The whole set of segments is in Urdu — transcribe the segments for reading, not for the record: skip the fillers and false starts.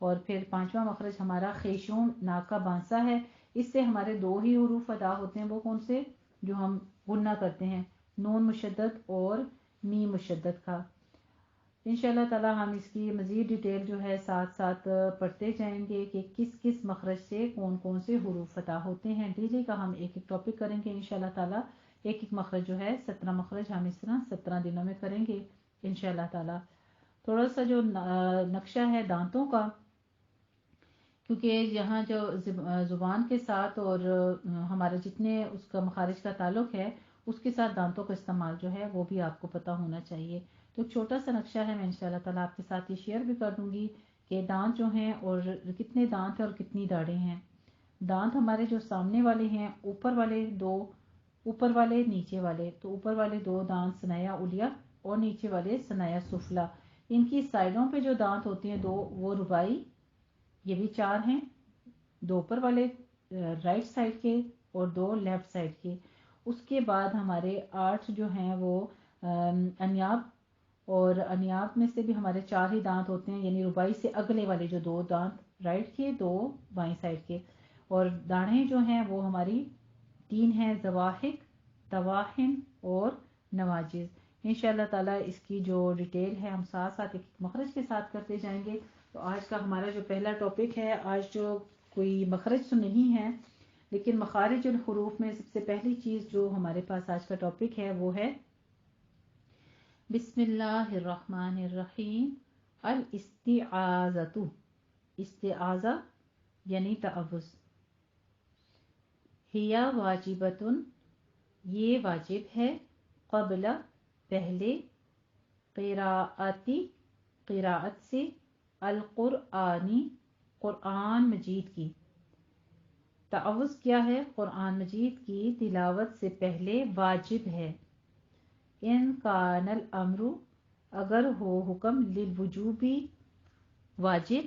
اور پھر پانچواں مخرج ہمارا خیشوم، ناک کا بانسا ہے، اس سے ہمارے 2 ہی حروف ادا ہوتے ہیں، وہ کون سے؟ جو ہم غنہ کرتے ہیں، نون مشدد اور میم مشدد کا۔ انشاءاللہ تعالی ہم اس کی مزید ڈیٹیل جو ہے ساتھ ساتھ پڑھتے جائیں گے کہ کس کس مخرج سے کون کون سے حروف ادا ہوتے ہیں۔ ڈیلی کا ہم ایک ایک ٹاپک کریں گے انشاءاللہ تعالی، ایک ایک مخرج جو ہے 17 مخرج ہم اس طرح 17 دنوں میں کریں گے انشاءاللہ تعالی۔ تھوڑا سا جو نقشہ ہے دانتوں کا، کیونکہ یہاں جو زبان کے ساتھ اور ہمارے جتنے اس کا مخارج کا تعلق ہے اس کے ساتھ دانتوں کا استعمال جو ہے وہ بھی آپ کو پتہ ہونا چاہیے۔ تو ایک چھوٹا سا نقشہ ہے، میں انشاءاللہ تعالیٰ آپ کے ساتھ یہ شیئر بھی کر دوں گی کہ دانت جو ہیں اور کتنے دانت ہیں اور کتنی داڑیں ہیں۔ دانت ہمارے جو سامنے والے ہیں، اوپر والے 2، اوپر والے نیچے والے، تو اوپر والے 2 دانت ثنایا علیا اور نیچے والے ثنایا سفلا۔ ان کی سائڈوں پہ جو دانت ہوتے ہیں 2 وہ ربائی، یہ بھی 4 ہیں، 2 اوپر والے رائٹ سائڈ کے اور 2 لیفٹ سائڈ کے۔ اس کے بعد ہمارے 8 جو ہیں وہ انیاب، اور انیاب میں سے بھی ہمارے 4 ہی دانت ہوتے ہیں، یعنی ربائی سے اگلے والے جو 2 دانت رائٹ کے، 2 بائیں سائڈ کے۔ اور داڑھیں جو ہیں وہ ہماری 3 ہیں، زواحق، تواحن اور نواجز۔ انشاءاللہ تعالیٰ اس کی جو ڈیٹیل ہے ہم ساتھ ساتھ ایک مخرج کے ساتھ کرتے جائیں گے۔ تو آج کا ہمارا جو پہلا ٹاپک ہے، آج جو کوئی مخرج تو نہیں ہے لیکن مخارج الحروف میں سب سے پہلی چیز جو ہمارے پاس آج کا ٹاپک ہے وہ ہے بسم اللہ الرحمن الرحیم، الاستعاذۃ، استعاذہ یعنی تعوذ۔ ہی واجبۃ، یہ واجب ہے، قبل پہلے، قراءتی قراءت سے، القرآنی قرآن مجید کی۔ تعوذ کیا ہے؟ قرآن مجید کی تلاوت سے پہلے واجب ہے۔ ان کان الامر، اگر ہو حکم، للوجوبی واجب،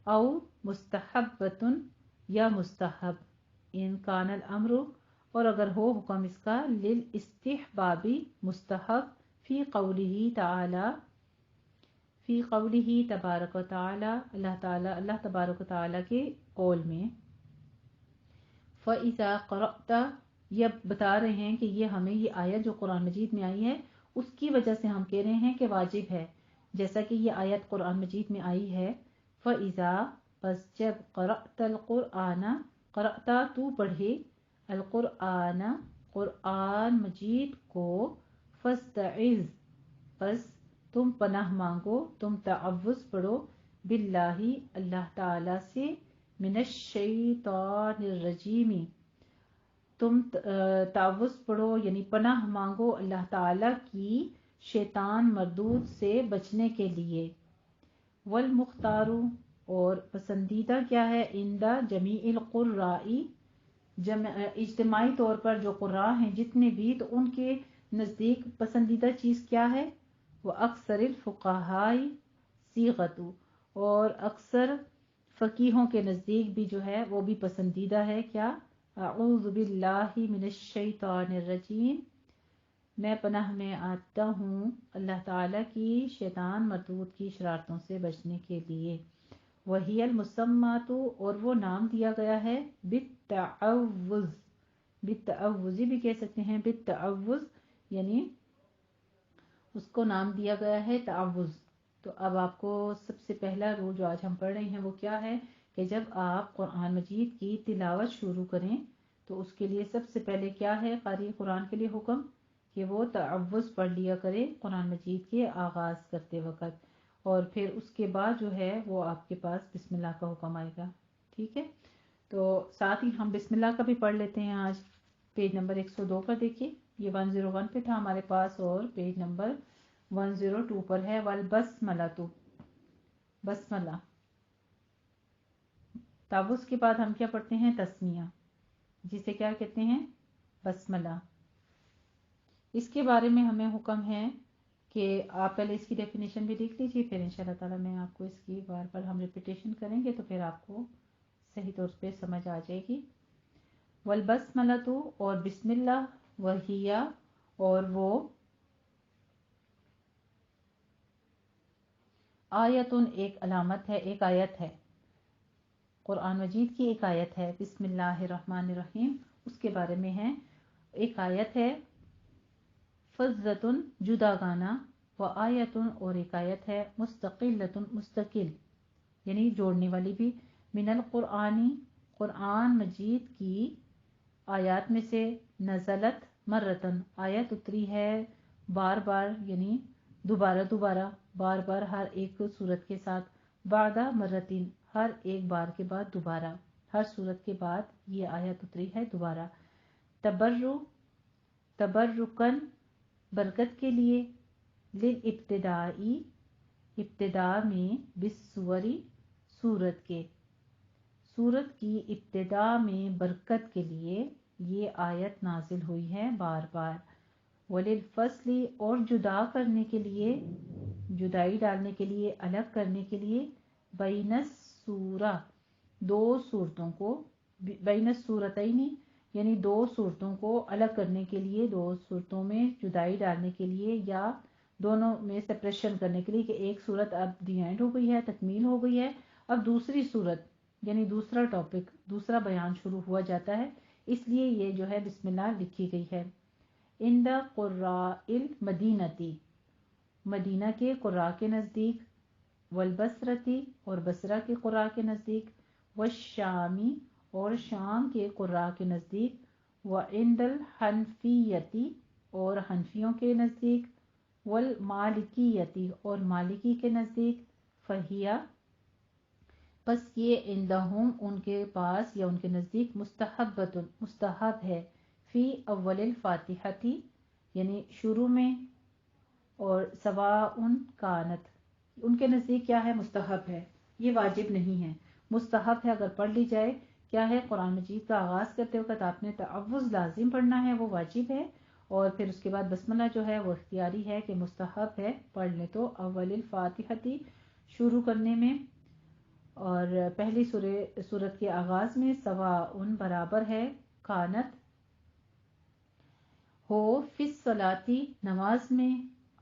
او مستحبۃ یا مستحب۔ ان کان الامر، اور اگر ہو حکم اس کا، للاستحبابی مستحب، فی قولہ تعالی، فی قولہ تبارک و تعالی، اللہ تبارک و تعالی کے قول میں۔ فَإِذَا قَرَأْتَ، یہ بتا رہے ہیں کہ یہ ہمیں یہ آیت جو قرآن مجید میں آئی ہے اس کی وجہ سے ہم کہہ رہے ہیں کہ واجب ہے، جیسا کہ یہ آیت قرآن مجید میں آئی ہے۔ فَإِذَا، پس جب، قَرَأْتَ الْقُرْآنَ، قَرَأْتَ تو پڑھے، القرآن قرآن مجید کو، فَاسْتَعِذْ، پس تم پناہ مانگو، تم تعوذ پڑھو، باللہ اللہ تعالی سے، من الشیطان الرجیم، تم تعوذ پڑھو یعنی پناہ مانگو اللہ تعالی کی شیطان مردود سے بچنے کے لیے۔ والمختار، اور پسندیدہ کیا ہے، عند جمیع القراء، اجتماعی طور پر جو قراء ہیں جتنے بھی، تو ان کے نزدیک پسندیدہ چیز کیا ہے، وہ اکثر الفقہاء صیغۃ، اور اکثر فقیہوں کے نزدیک بھی جو ہے وہ بھی پسندیدہ ہے کیا، اعوذ باللہ من الشیطان الرجیم، میں پناہ میں آتا ہوں اللہ تعالیٰ کی شیطان مردود کی شرارتوں سے بچنے کے لیے۔ وہی المسمات، اور وہ نام دیا گیا ہے، بالتعوذ، بالتعوذ بھی کہہ سکتے ہیں، بالتعوذ یعنی اس کو نام دیا گیا ہے تعوذ۔ تو اب آپ کو سب سے پہلا رول جو آج ہم پڑھ رہے ہیں وہ کیا ہے کہ جب آپ قرآن مجید کی تلاوت شروع کریں تو اس کے لیے سب سے پہلے کیا ہے قاری قرآن کے لیے حکم کہ وہ تعوذ پڑھ لیا کرے قرآن مجید کے آغاز کرتے وقت، اور پھر اس کے بعد جو ہے وہ آپ کے پاس بسم اللہ کا حکم آئے گا۔ ٹھیک ہے، تو ساتھ ہی ہم بسم اللہ کا بھی پڑھ لیتے ہیں۔ آج پیج نمبر 102 پر دیکھیے، یہ 101 پہ تھا ہمارے پاس اور پیج نمبر 102 پر ہے۔ والبسملۃ، بسملہ، تعوذ کے بعد ہم کیا پڑھتے ہیں، تسمیہ، جسے کیا کہتے ہیں، بسملہ۔ اس کے بارے میں ہمیں حکم ہے کہ آپ پہلے اس کی ڈیفینیشن بھی دیکھ لیجیے، پھر انشاءاللہ تعالیٰ میں آپ کو اس کی بار بار ہم ریپیٹیشن کریں گے تو پھر آپ کو صحیح طور پہ سمجھ آ جائے گی۔ والبسملۃ، اور بسم اللہ، وہیا، اور وہ، آیتن ایک علامت ہے، ایک آیت ہے، قرآن مجید کی ایک آیت ہے، بسم اللہ الرحمن الرحیم اس کے بارے میں ہے، ایک آیت ہے، فضتن جدا گانا، و آیتن اور ایک آیت ہے، مستقلتن مستقل یعنی جوڑنے والی بھی، من القرآنی قرآن مجید کی آیات میں سے، نزلت مرتن آیت اتری ہے بار بار یعنی دوبارہ دوبارہ بار بار ہر ایک صورت کے ساتھ، بعد مرتین ہر ایک بار کے بعد دوبارہ، ہر صورت کے بعد یہ آیت اتری ہے دوبارہ، تبرکن برکت کے لیے، للابتدائی ابتدا میں، بالسوری سورت کے، سورت کی ابتدا میں برکت کے لیے یہ آیت نازل ہوئی ہے بار بار، وللفصل اور جدا کرنے کے لیے، جدائی ڈالنے کے لیے، الگ کرنے کے لیے، بین السورہ دو صورتوں کو، بین السورتین یعنی دو صورتوں کو الگ کرنے کے لیے، دو صورتوں میں جدائی ڈالنے کے لیے یا دونوں میں سپریشن کرنے کے لیے کہ ایک صورت اب دی اینڈ ہو گئی ہے، تکمیل ہو گئی ہے، اب دوسری صورت یعنی دوسرا ٹاپک، دوسرا بیان شروع ہوا جاتا ہے، اس لیے یہ جو ہے بسم اللہ لکھی گئی ہے۔ عند قراء المدینتی مدینہ کے قراء کے نزدیک، والبصرتی اور بصرہ کے قراء کے نزدیک، والشامی اور شام کے قراء کے نزدیک، وعند الحنفیتی اور حنفیوں کے نزدیک، والمالکیتی اور مالکی کے نزدیک، فہیہ پس یہ عندہم ان کے پاس یا ان کے نزدیک، مستحبۃ مستحب ہے، فی اول الفاتحتی یعنی شروع میں، اور سواء کانت ان کے نزدیک کیا ہے، مستحب ہے، یہ واجب نہیں ہے، مستحب ہے، اگر پڑھ لی جائے، کیا ہے، قرآن مجید کا آغاز کرتے وقت آپ نے تعوذ لازم پڑھنا ہے، وہ واجب ہے، اور پھر اس کے بعد بسملہ جو ہے وہ اختیاری ہے کہ مستحب ہے پڑھ لیں، تو اول الفاتحتی شروع کرنے میں اور پہلی سورت کے آغاز میں، سواء برابر ہے، کانت ہو، فی الصلاۃ نماز میں،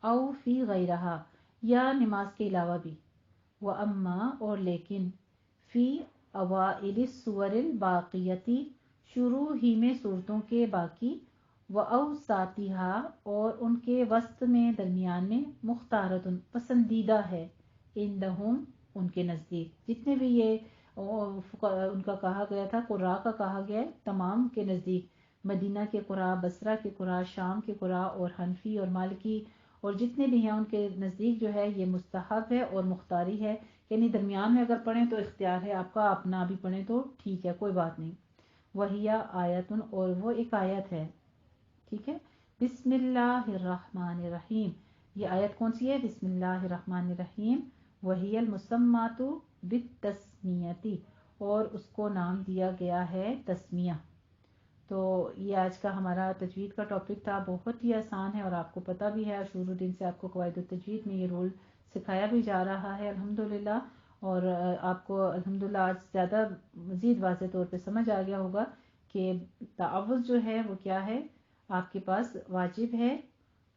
او فی غیرہا یا نماز کے علاوہ بھی، واما اور لیکن، فی اوائل السور الباقیتی شروع ہی میں صورتوں کے باقی، واوساطہا اور ان کے وسط میں، درمیان میں، مختارۃ پسندیدہ ہے، عندہم ان کے نزدیک، جتنے بھی یہ ان کا کہا گیا تھا، قراء کا کہا گیا ہے، تمام کے نزدیک، مدینہ کے قراء، بصرہ کے قراء، شام کے قراء اور حنفی اور مالکی اور جتنے بھی ہیں ان کے نزدیک جو ہے یہ مستحب ہے اور مختاری ہے، یعنی درمیان میں اگر پڑھیں تو اختیار ہے آپ کا، اپنا بھی پڑھیں تو ٹھیک ہے، کوئی بات نہیں، وہیہ آیتن اور وہ ایک آیت ہے، ٹھیک ہے، بسم اللہ الرحمن الرحیم، یہ آیت کون سی ہے، بسم اللہ الرحمن الرحیم، وہی المسمات بالتسمیتی اور اس کو نام دیا گیا ہے تسمیہ۔ تو یہ آج کا ہمارا تجوید کا ٹاپک تھا، بہت ہی آسان ہے اور آپ کو پتہ بھی ہے، شروع دن سے آپ کو قواعد التجوید میں یہ رول سکھایا بھی جا رہا ہے الحمدللہ، اور آپ کو الحمدللہ آج زیادہ مزید واضح طور پہ سمجھ آ گیا ہوگا کہ تعوذ جو ہے وہ کیا ہے، آپ کے پاس واجب ہے،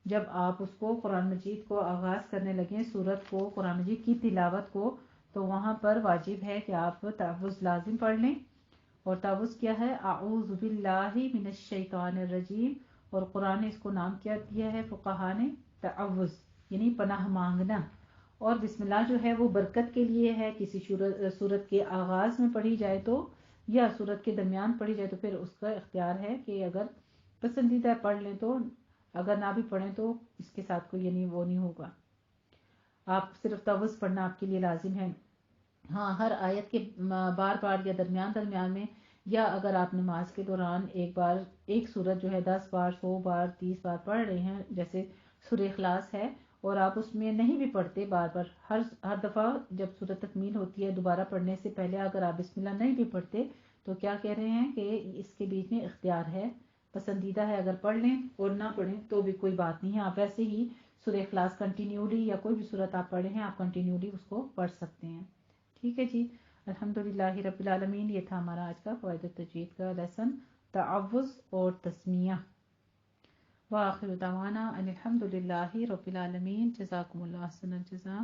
جب آپ اس کو قرآن مجید کو آغاز کرنے لگیں، سورت کو، قرآن مجید کی تلاوت کو، تو وہاں پر واجب ہے کہ آپ تعوذ لازم پڑھ لیں، اور تعوذ کیا ہے، اعوذ باللہ من الشیطان الرجیم، اور قرآن نے اس کو نام کیا دیا ہے فقہا نے، تعوذ یعنی پناہ مانگنا، اور بسم اللہ جو ہے وہ برکت کے لیے ہے، کسی سورت کے آغاز میں پڑھی جائے تو، یا سورت کے درمیان پڑھی جائے تو پھر اس کا اختیار ہے کہ اگر پسندیدہ پڑھ لیں تو، اگر نہ بھی پڑھیں تو اس کے ساتھ کوئی یعنی وہ نہیں ہوگا، آپ صرف تعوذ پڑھنا آپ کے لیے لازم ہے۔ ہاں، ہر آیت کے بار بار یا درمیان میں، یا اگر آپ نماز کے دوران ایک بار ایک سورت جو ہے 10 بار، 100 بار، 30 بار پڑھ رہے ہیں، جیسے سورہ اخلاص ہے، اور آپ اس میں نہیں بھی پڑھتے بار بار، ہر دفعہ جب سورت تکمیل ہوتی ہے دوبارہ پڑھنے سے پہلے اگر آپ بسم اللہ نہیں بھی پڑھتے تو کیا کہہ رہے ہیں کہ اس کے بیچ میں اختیار ہے، پسندیدہ ہے، اگر پڑھ لیں اور نہ پڑھیں تو بھی کوئی بات نہیں ہے، آپ ویسے ہی سورہ اخلاص کنٹینیولی یا کوئی بھی سورت آپ پڑھے ہیں آپ کنٹینیولی اس کو پڑھ سکتے ہیں، ٹھیک ہے جی، الحمدللہ رب العالمین، یہ تھا ہمارا آج کا قواعد التجوید کا لیسن، تعوذ اور تسمیہ۔ وآخر دعوانا ان الحمدللہ رب العالمین، جزاکم اللہ احسن الجزاء۔